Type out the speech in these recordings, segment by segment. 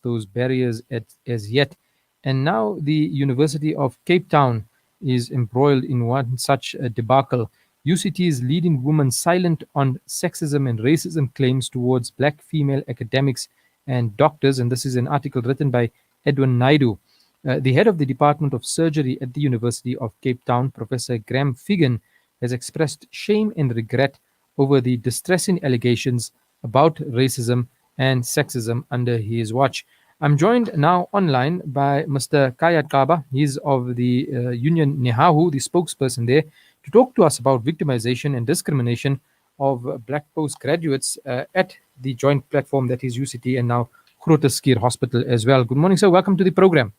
those barriers as yet. And now the University of Cape Town is embroiled in one such debacle. UCT's leading woman silent on sexism and racism claims towards black female academics and doctors. And this is an article written by Edwin Naidu. The head of the Department of Surgery at the University of Cape Town, Professor Graham Figan, has expressed shame and regret over the distressing allegations about racism and sexism under his watch. I'm joined now online by Mr. Khaya Xaba. He's of the union NEHAWU, the spokesperson there, to talk to us about victimization and discrimination of black postgraduates at the joint platform that is UCT and now Groote Schuur Hospital as well. Good morning, sir. Welcome to the program.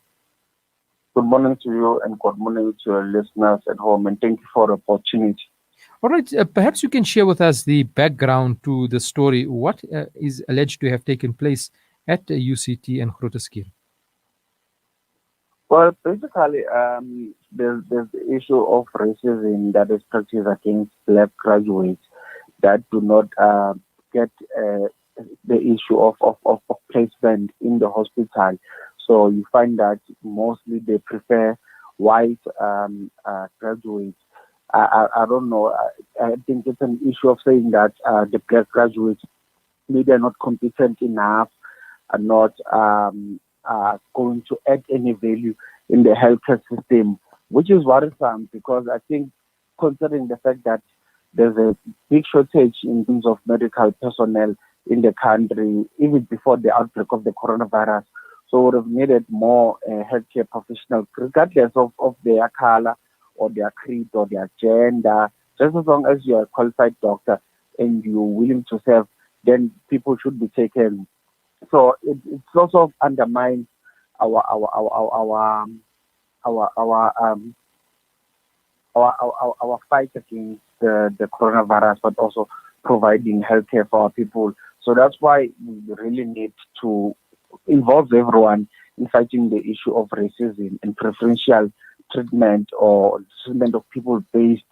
Good morning to you and good morning to your listeners at home, and thank you for the opportunity. All right, perhaps you can share with us the background to the story. What is alleged to have taken place at UCT and Groote Schuur? Well, basically, there's the issue of racism that is practiced against black graduates that do not get the issue of placement in the hospital. So you find that mostly they prefer white graduates. I don't know. I think it's an issue of saying that the black graduates maybe are not competent enough, are not going to add any value in the healthcare system, which is worrisome because I think considering the fact that there's a big shortage in terms of medical personnel in the country, even before the outbreak of the coronavirus. So we would have needed more healthcare professionals, regardless of their color or their creed or their gender. Just as long as you're a qualified doctor and you're willing to serve, then people should be taken. So it sort of undermines our fight against the coronavirus, but also providing healthcare for our people. So that's why we really need to involve everyone in fighting the issue of racism and preferential treatment or treatment of people based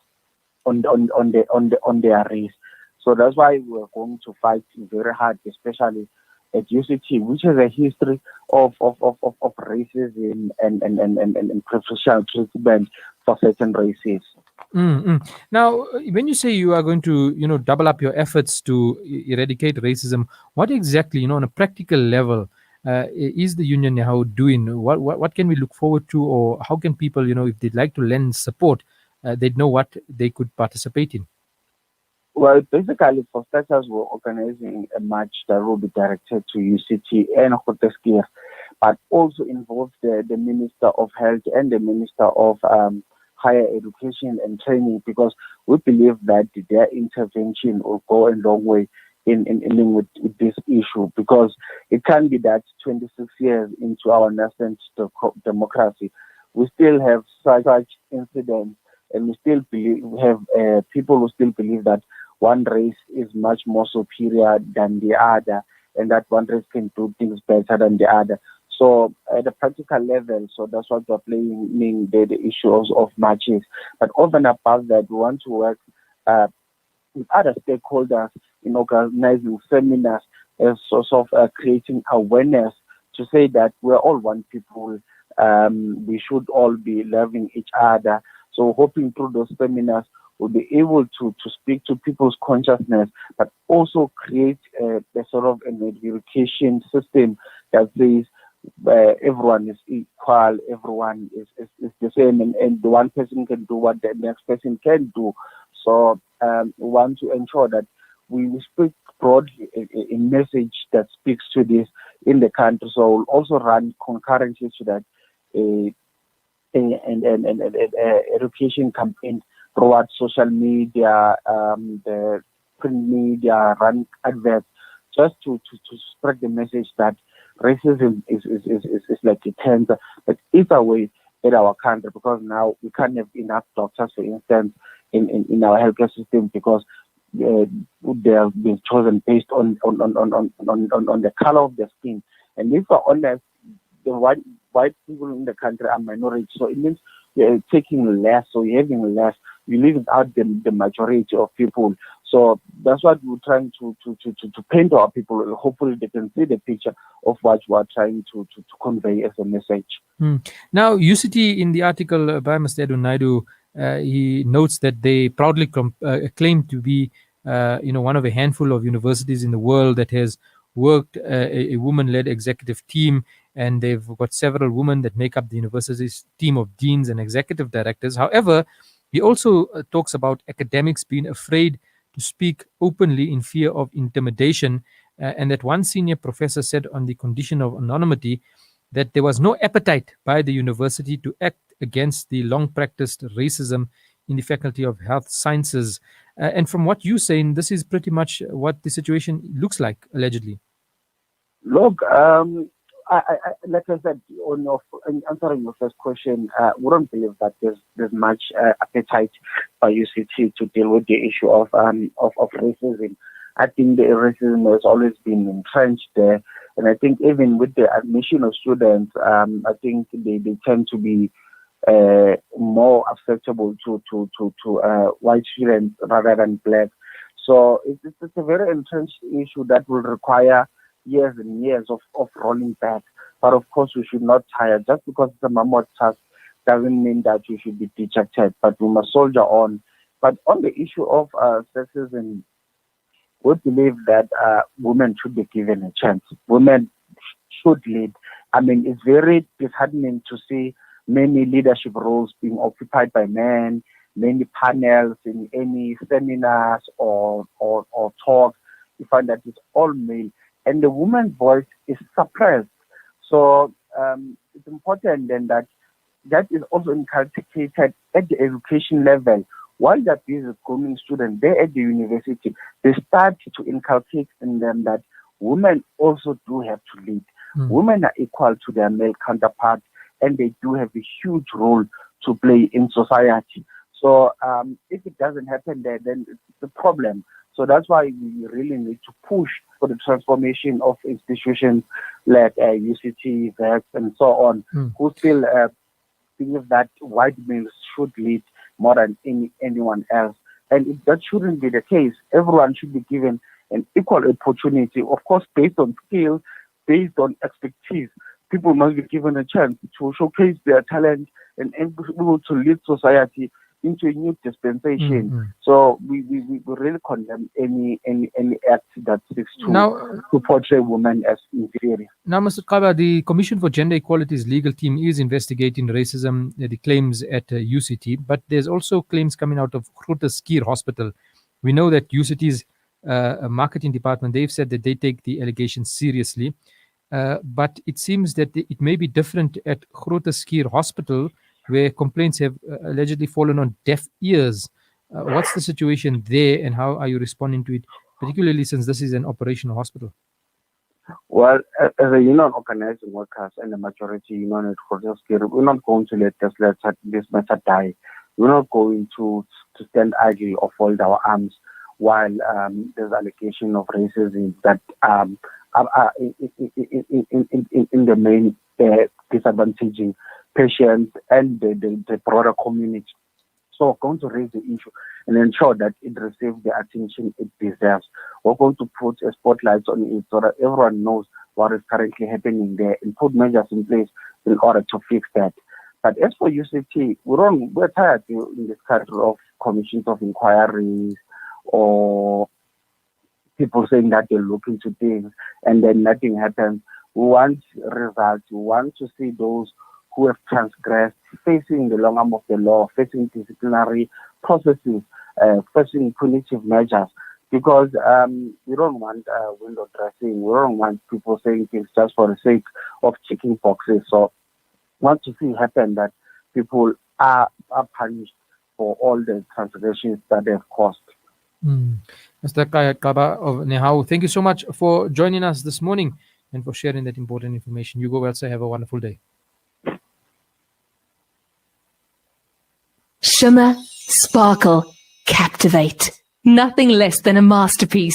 on their race. So that's why we're going to fight very hard, especially at UCT, which has a history of racism and preferential treatment for certain races. Mm-hmm. Now, when you say you are going to, double up your efforts to eradicate racism, what exactly, on a practical level, is the union now doing? What can we look forward to, or how can people, if they'd like to lend support, they'd know what they could participate in? Well, basically, for starters, we're organizing a march that will be directed to UCT and Groote Schuur, but also involve the Minister of Health and the Minister of Higher Education and Training, because we believe that their intervention will go a long way in dealing with this issue, because it can be that 26 years into our nascent democracy, we still have such incidents, and we still have people who still believe that one race is much more superior than the other, and that one race can do things better than the other. So at a practical level, so that's what we're playing the issues of marches. But over and above that, we want to work with other stakeholders in organizing seminars as sort of creating awareness to say that we're all one people. We should all be loving each other. So hoping through those seminars we'll be able to speak to people's consciousness, but also create a sort of an education system that says everyone is equal, everyone is the same, and the one person can do what the next person can do. So we want to ensure that we speak broadly a message that speaks to this in the country. So we'll also run concurrently to that an education campaign throughout social media, the print media, run adverts, just to spread the message that racism is like a cancer that is away in our country, because now we can't have enough doctors, for instance, in our healthcare system, because they have been chosen based on the color of their skin. And if we're honest, the white people in the country are minority, so it means you're taking less, so you're having less, you're leaving out the majority of people. So that's what we're trying to paint to our people. Hopefully they can see the picture of what we are trying to convey as a message. Now, UCT, in the article by Mr. Edu Naidu, he notes that they proudly claim to be one of a handful of universities in the world that has worked a woman-led executive team, and they've got several women that make up the university's team of deans and executive directors. However, he also talks about academics being afraid to speak openly in fear of intimidation, and that one senior professor said on the condition of anonymity that there was no appetite by the university to act against the long practiced racism in the Faculty of Health Sciences. And from what you're saying, this is pretty much what the situation looks like, allegedly. Look, like I said, in answering your first question, we don't believe that there's much appetite by UCT to deal with the issue of racism. I think the racism has always been entrenched there, and I think even with the admission of students, I think they tend to be more acceptable to white students rather than black. So it's a very entrenched issue that will require years and years of rolling back. But of course, we should not tire. Just because it's a mammoth task doesn't mean that we should be dejected, but we must soldier on. But on the issue of sexism, we believe that women should be given a chance. Women should lead. I mean, it's very disheartening to see many leadership roles being occupied by men, many panels in any seminars or talks. You find that it's all male, and the woman's voice is suppressed. So it's important then that is also inculcated at the education level. While that these coming students, they're at the university, they start to inculcate in them that women also do have to lead. Women are equal to their male counterparts, and they do have a huge role to play in society. So if it doesn't happen there, then it's a problem. So that's why we really need to push for the transformation of institutions like UCT, VEX, and so on, who still believe that white males should lead more than anyone else. And if that shouldn't be the case, everyone should be given an equal opportunity, of course, based on skills, based on expertise. People must be given a chance to showcase their talent and able to lead society into a new dispensation. So we really condemn any act that seeks to portray women as inferior. Now, Mr. Xaba, the Commission for Gender Equality's legal team is investigating racism, the claims at UCT, but there's also claims coming out of Groote Schuur Hospital. We know that UCT's marketing department, they've said that they take the allegations seriously, but it seems that it may be different at Groote Schuur Hospital, where complaints have allegedly fallen on deaf ears. What's the situation there, and how are you responding to it, particularly since this is an operational hospital? Well, as a union organizing workers and the majority union at Groote Schuur, we're not going to let this matter die. We're not going to stand idly or fold our arms while there's allegation of racism that are in the main disadvantaging patients and the broader community. So we're going to raise the issue and ensure that it receives the attention it deserves. We're going to put a spotlight on it so that everyone knows what is currently happening there and put measures in place in order to fix that. But as for UCT, we're tired in this country of commissions of inquiries or people saying that they're looking to things and then nothing happens. We want results. We want to see those who have transgressed facing the long arm of the law, facing disciplinary processes, facing punitive measures. Because we don't want window dressing. We don't want people saying things just for the sake of checking boxes. So we want to see happen that people are punished for all the transgressions that they've caused. Mr. Khaya Xaba of NEHAWU, thank you so much for joining us this morning and for sharing that important information. You go well, sir. Have a wonderful day. Shimmer, sparkle, captivate. Nothing less than a masterpiece.